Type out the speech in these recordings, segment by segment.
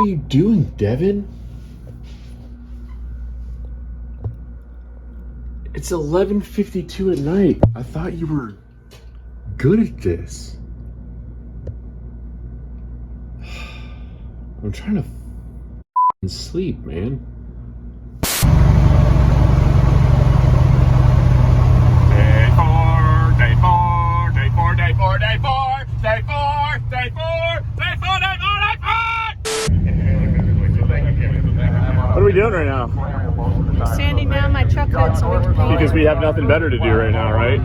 you doing, Devin? It's 11:52 at night. I thought you were good at this. I'm trying to sleep, man. What are we doing right now? Sanding down my truck hood so we can paint Because it. we have nothing better to do right now, right?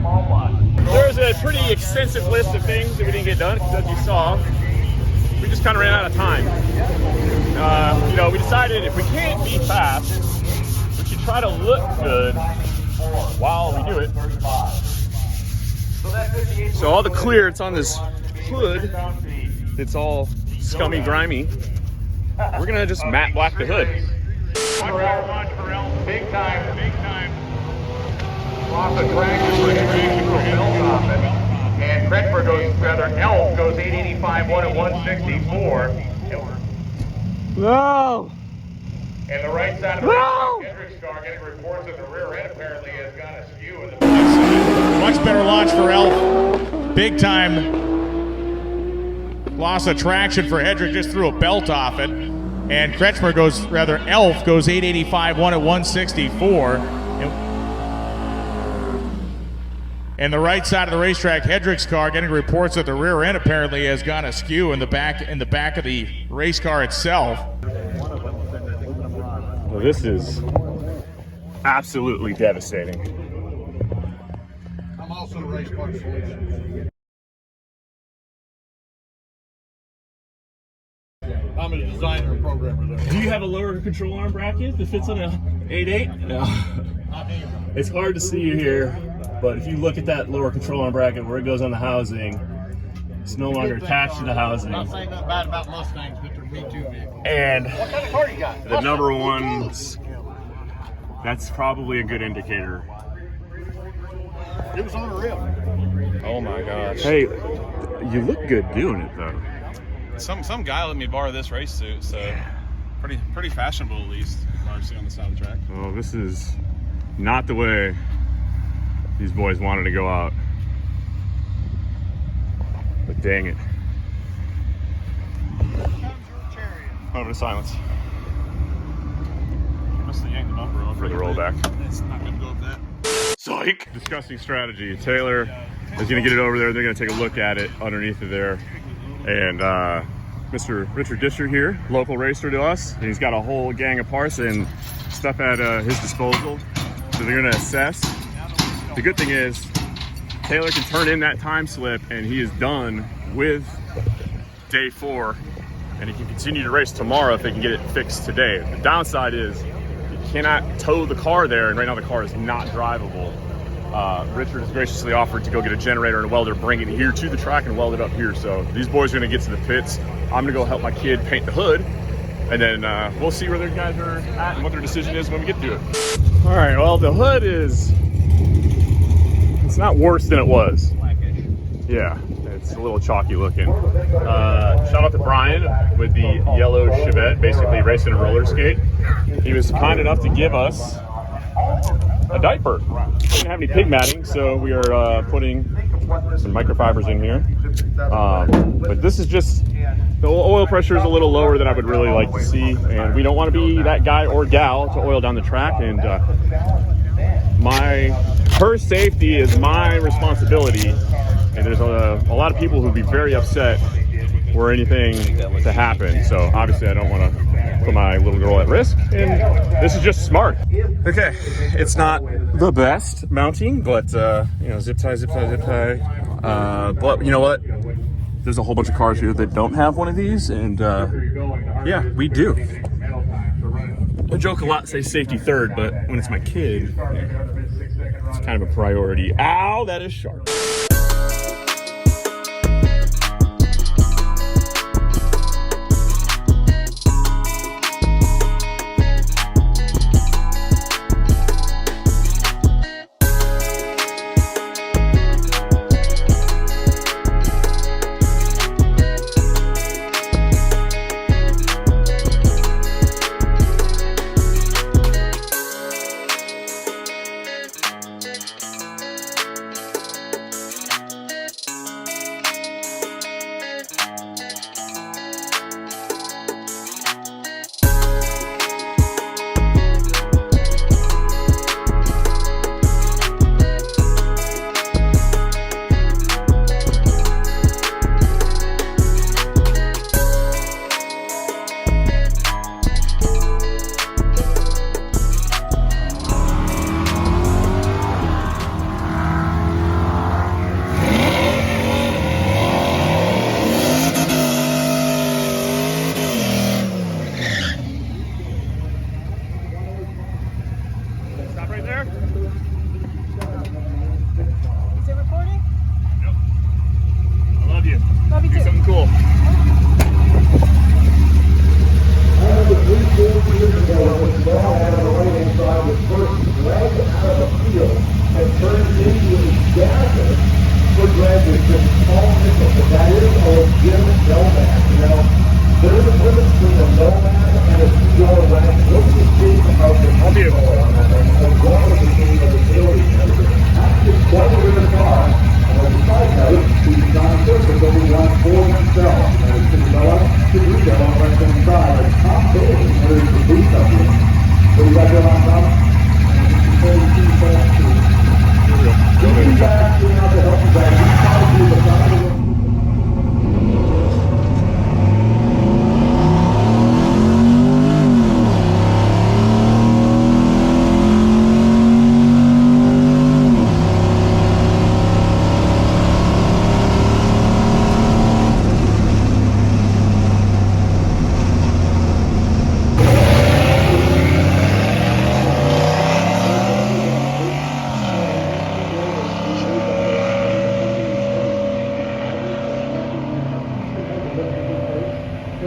There's a pretty extensive list of things that we didn't get done, because as you saw, we just kind of ran out of time. You know, we decided if we can't be fast, we should try to look good while we do it. So all the clearance on this hood, it's all scummy, grimy. We're gonna just matte black the hood. Big time, big time. Lots of traction for and Cretford goes, rather, Elf goes 885, 1 at 164. No! And the right side of the Hendricks car getting reports that the rear end apparently has gone askew. Much better launch for Elf. Big time loss of traction for Hedrick, just threw a belt off it. And Kretschmer goes, rather, Elf goes 885, 1 at 164. And the right side of the racetrack, Hedrick's car getting reports that the rear end apparently has gone askew in the back of the race car itself. Well, this is absolutely devastating. I'm also a race car solution. I'm a designer and programmer there. Do you have a lower control arm bracket that fits on a 8.8? No. It's hard to see you here, but if you look at that lower control arm bracket where it goes on the housing, it's no longer attached to the housing. I'm not saying nothing bad about Mustangs, but they're B2 vehicles. And What kind of car you got? the number one, that's probably a good indicator. It was on a rip. Oh my gosh. Hey, you look good doing it though. Some guy let me borrow this race suit, so pretty fashionable at least, largely on the side of the track. Well, this is not the way these boys wanted to go out. But dang it. Moment of silence. Must have yanked the bumper off For the rollback. It's not gonna go up that. Psych! Disgusting strategy. Taylor is gonna get it over there. They're gonna take a look at it underneath of there. And Mr. Richard Disher here, local racer to us, and he's got a whole gang of parts and stuff at his disposal. So they're gonna assess. The good thing is Taylor can turn in that time slip and he is done with day 4, and he can continue to race tomorrow if they can get it fixed today. The downside is you cannot tow the car there, and right now the car is not drivable. Richard has graciously offered to go get a generator and a welder, bring it here to the track and weld it up here. So these boys are gonna get to the pits. I'm gonna go help my kid paint the hood, and then we'll see where their guys are at and what their decision is when we get to it. All right, well, the hood it's not worse than it was. Yeah, it's a little chalky looking. Shout out to Brian with the yellow Chevette, basically racing a roller skate. He was kind enough to give us a diaper. We didn't have any pig matting, so we are putting some microfibers in here. But this is just, the oil pressure is a little lower than I would really like to see, and we don't want to be that guy or gal to oil down the track, and her safety is my responsibility, and there's a lot of people who'd be very upset were anything to happen. So obviously I don't want to put my little girl at risk, and this is just smart. Okay, it's not the best mounting, but you know, zip tie. But you know what? There's a whole bunch of cars here that don't have one of these, and yeah, we do. I joke a lot, say safety third, but when it's my kid, it's kind of a priority. Ow, that is sharp.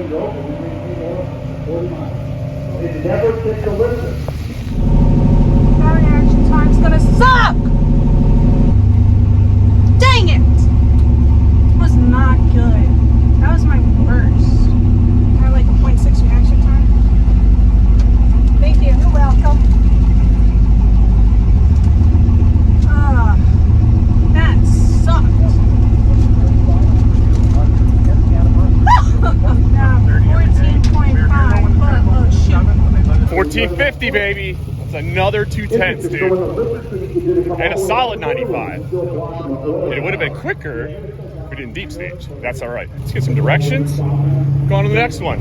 It never takes a listen. Our reaction time's gonna suck! Dang it! That was not good. That was my worst. I have like a 0.6 reaction time. Thank you. You're welcome. That sucked. Now 14.5, but oh shoot. 1450, baby. That's another 210s, dude. And a solid 95. And it would have been quicker if we didn't deep stage. That's all right. Let's get some directions. Go on to the next one.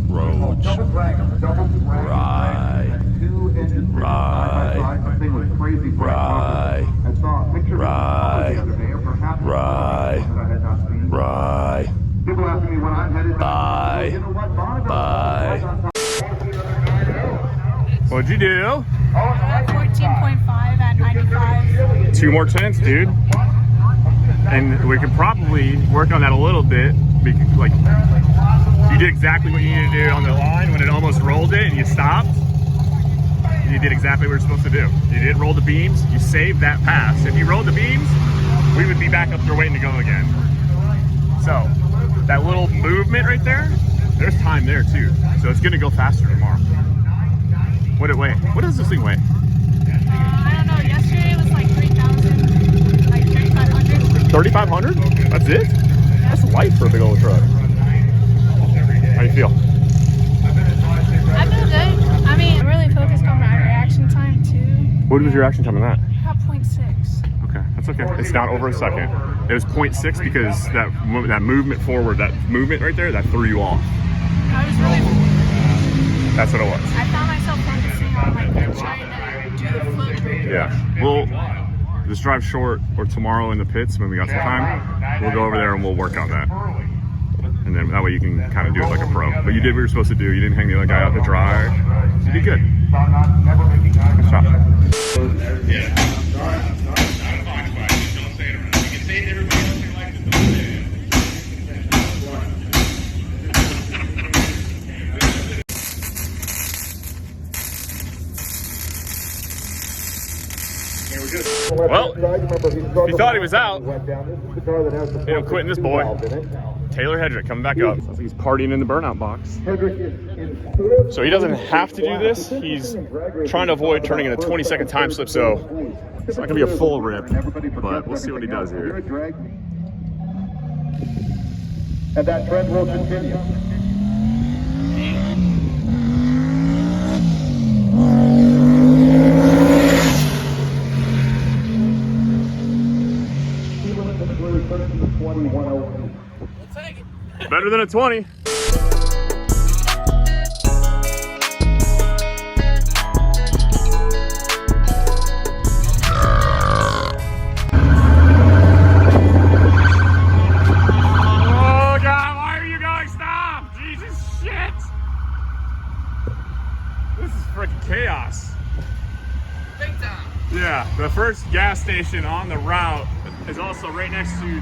Roach. Right. People ask me when I'm headed. Bye. What'd you do? 14.5 at 95. 2 more 10s, dude. And we could probably work on that a little bit. Because, like, you did exactly what you needed to do on the line when it almost rolled it and you stopped. You did exactly what you're supposed to do. You did roll the beams. You saved that pass. If you rolled the beams, we would be back up there waiting to go again. So that little movement right there, there's time there too. So it's gonna go faster tomorrow. What'd it weigh? What does this thing weigh? I don't know. Yesterday it was like 3,000, like 3,500. 3,500? That's it? That's light for a big old truck. How do you feel? I feel good. I mean, I'm really focused on my reaction time too. What was your reaction time on that? About 0.6. Okay, that's okay. It's not over a second. It was 0.6 because that movement forward, that movement right there, that threw you off. I was really. That's what it was. I found myself focusing on like trying to do the flip. Yeah. We'll just drive short or tomorrow in the pits when we got some time. We'll go over there and we'll work on that. And then that way you can kind of do it like a pro. But you did what you were supposed to do. You didn't hang the other guy out to dry. You did good. Good job. Well, he thought he was out. Hey, I'm quitting this boy. Taylor Hedrick coming back up. Sounds like he's partying in the burnout box. So he doesn't have to do this. He's trying to avoid turning in a 20-second time slip, so it's not gonna be a full rip, but we'll see what he does here. And that trend will continue. Better than a 20. Chaos. Big time. Yeah, the first gas station on the route is also right next to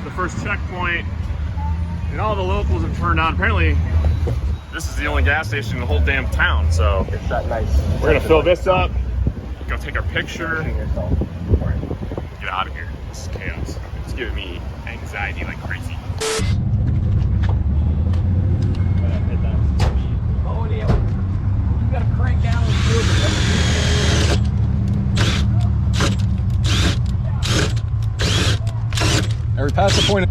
the first checkpoint, and all the locals have turned on. Apparently, this is the only gas station in the whole damn town. So It's that nice. we're gonna fill this up, go take our picture, get out of here. This is chaos. It's giving me anxiety like crazy. Oh yeah. You gotta crank down the field. Are we past the point?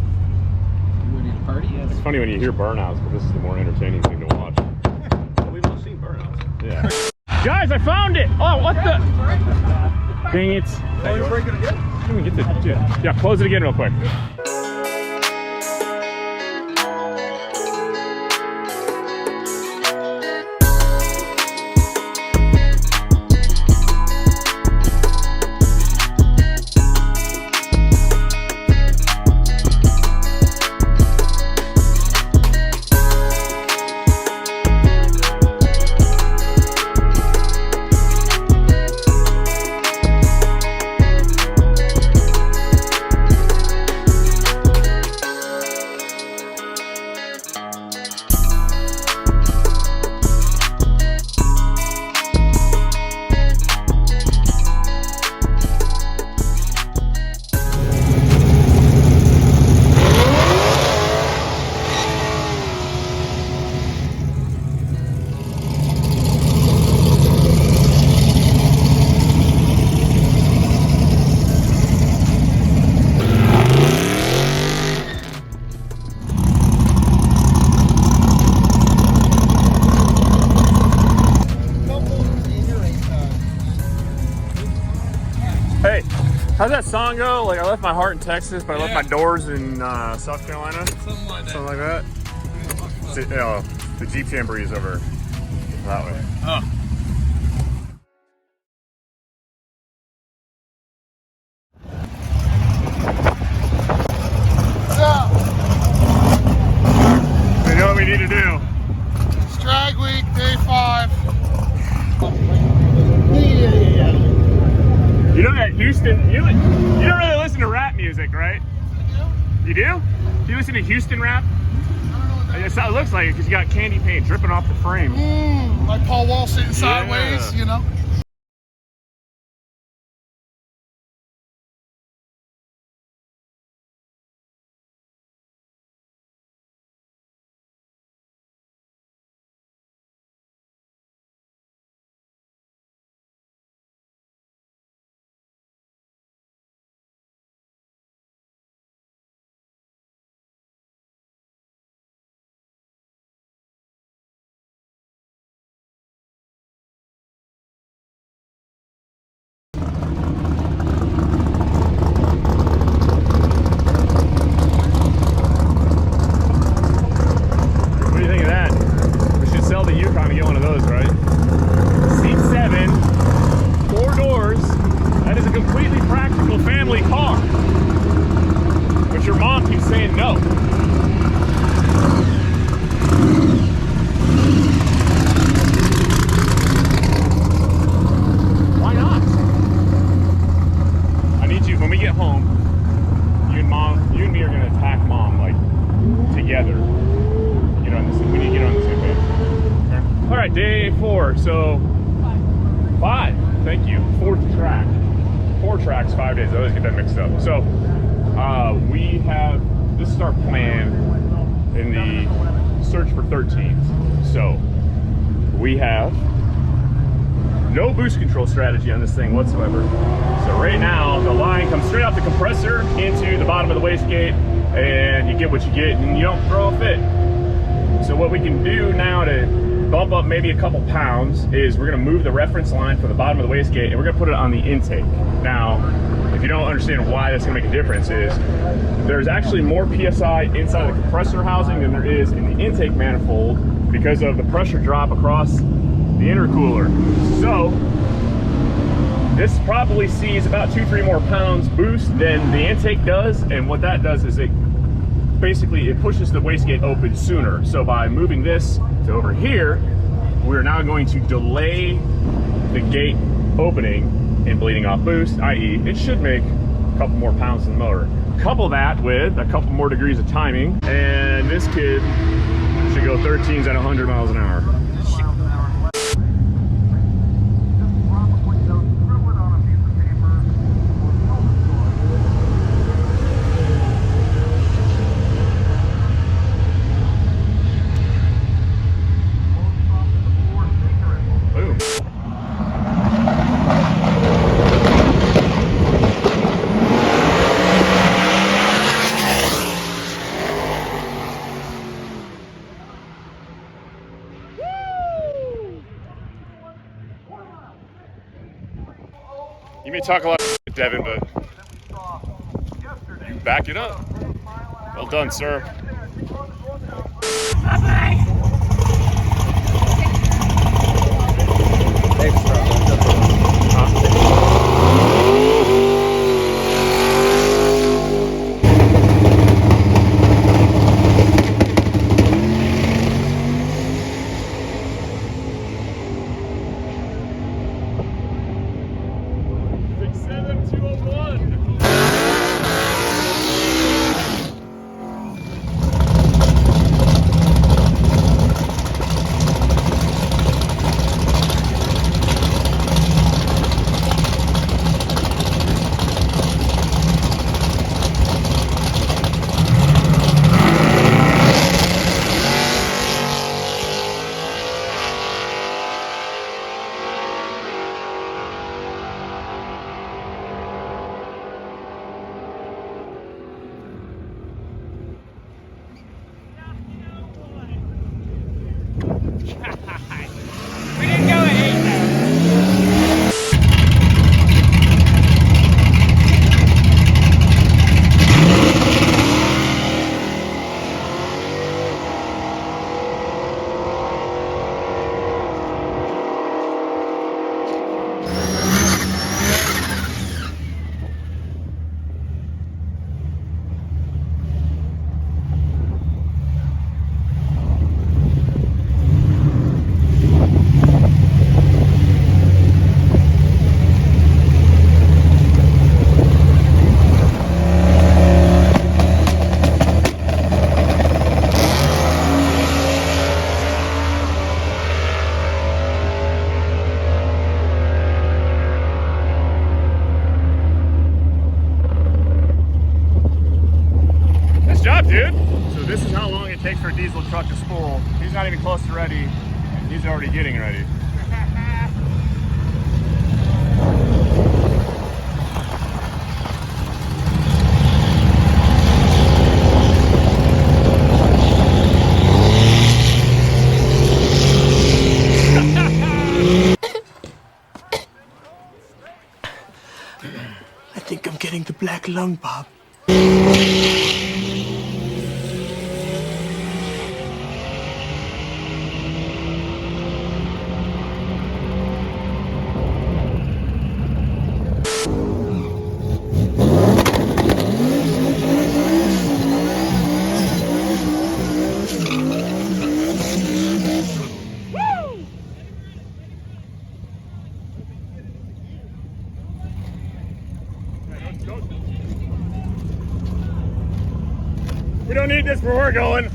It's funny when you hear burnouts, but this is the more entertaining thing to watch. We've all seen burnouts. Yeah. Guys, I found it! Oh, what the? Dang it. Oh, you're breaking again? Let me get the, dude. Yeah, close it again real quick. How's that song go? Like, I left my heart in Texas, but I left my doors in South Carolina. Something like that. Something like that. The Jeep Jamboree is over that way. Oh. We know what we need to do. It's drag week, day 5. You know that Houston, you don't really listen to rap music, right? You do? Do you listen to Houston rap? It looks like it because you got candy paint dripping off the frame. Like Paul Wall sitting sideways, you know? What do you think of that? We should sell the Yukon and get one of those, right? Seat 7, 4 doors. That is a completely practical family car. But your mom keeps saying no. Why not? I need you, when we get home, you and me are gonna attack mom, like, together. We need to get on the same page. Okay. All right, day 4. So 5. Thank you. 4th track. 4 tracks, 5 days. I always get that mixed up. So we have, this is our plan in the search for 13s. So we have no boost control strategy on this thing whatsoever. So right now the line comes straight off the compressor into the bottom of the wastegate, and you get what you get, and you don't throw a fit. So what we can do now to bump up maybe a couple pounds is we're going to move the reference line from the bottom of the wastegate and we're going to put it on the intake. Now, if you don't understand why that's going to make a difference, is there's actually more PSI inside the compressor housing than there is in the intake manifold because of the pressure drop across the intercooler. So this probably sees about 2-3 more pounds boost than the intake does, and what that does is it pushes the wastegate open sooner. So by moving this to over here, we're now going to delay the gate opening and bleeding off boost, i.e. it should make a couple more pounds in the motor. Couple that with a couple more degrees of timing, and this kid should go 13s at 100 miles an hour. You may talk a lot of shit, Devin, but you back it up. Well done, sir. this is how long it takes for a diesel truck to spool. He's not even close to ready, and he's already getting ready. I think I'm getting the black lung, Bob. We don't need this where we're going.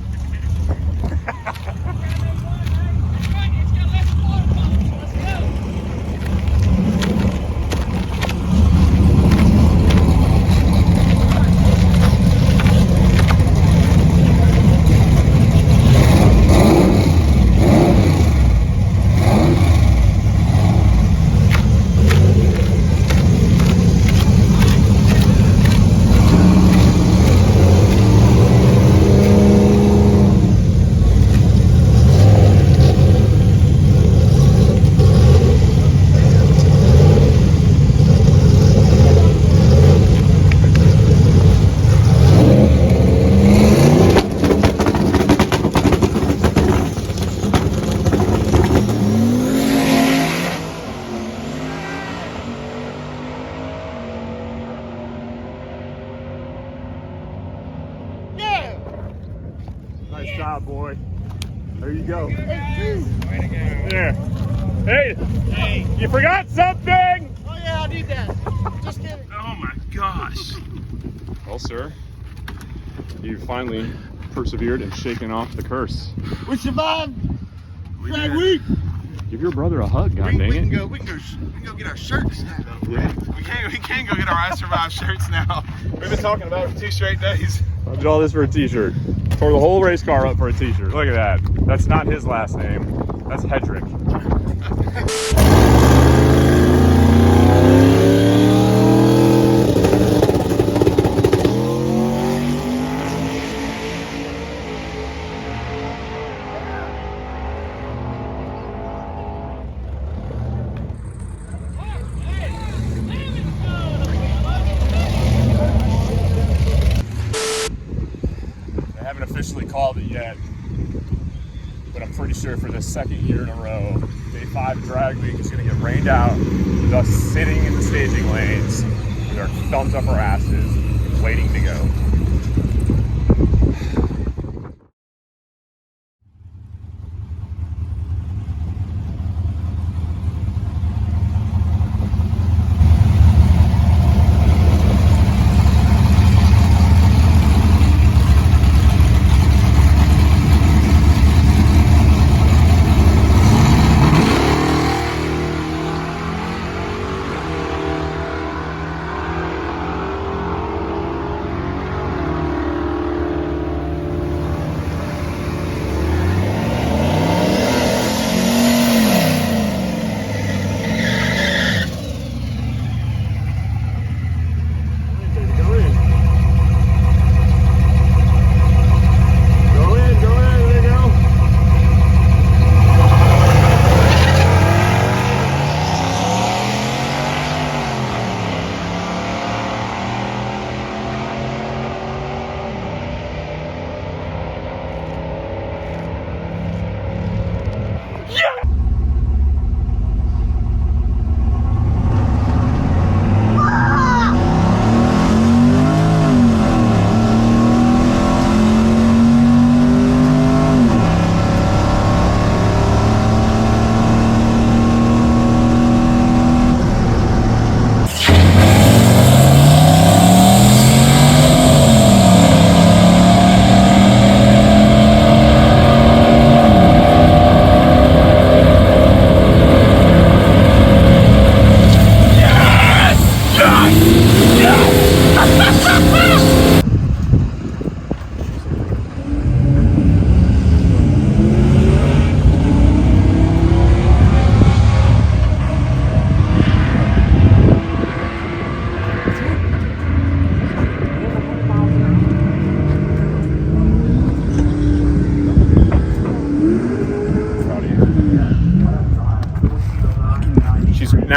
Nice job, boy. There you go. Yeah. Hey, you forgot something! Oh yeah, I need that. Just kidding. Oh my gosh. Well, sir, you finally persevered and shaken off the curse. We survived. Drag week. Give your brother a hug, god dang it. We can go get our shirts now. Yeah. We can go get our I Survived shirts now. We've been talking about it for 2 straight days. I did all this for a t-shirt. Tore the whole race car up for a t-shirt. Look at that. That's not his last name. That's Hedrick. I haven't officially called it yet, but I'm pretty sure for the second year in a row, Day 5 drag week is going to get rained out with us sitting in the staging lanes with our thumbs up our asses, waiting to go.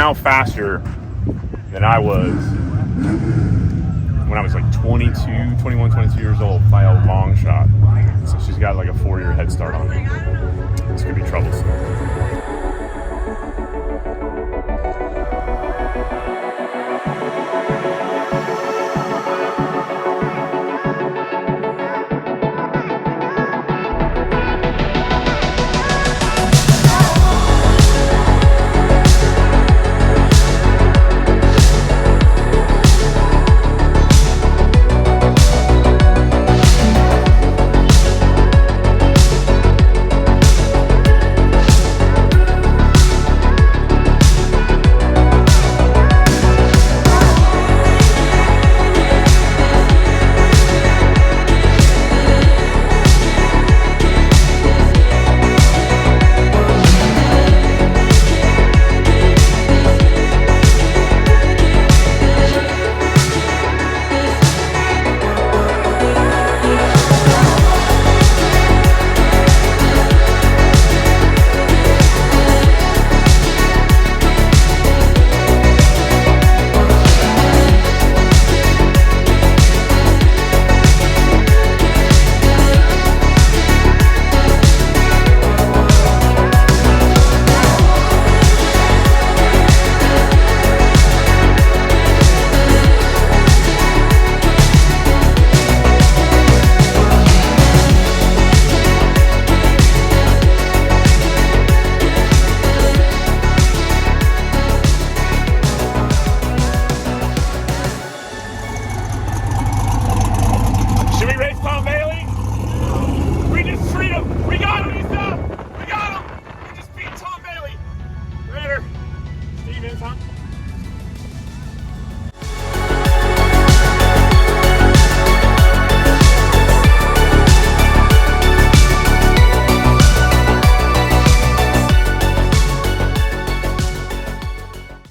now faster than I was when I was like 21, 22 years old by a long shot. So she's got like a 4-year head start on me. This could be troublesome.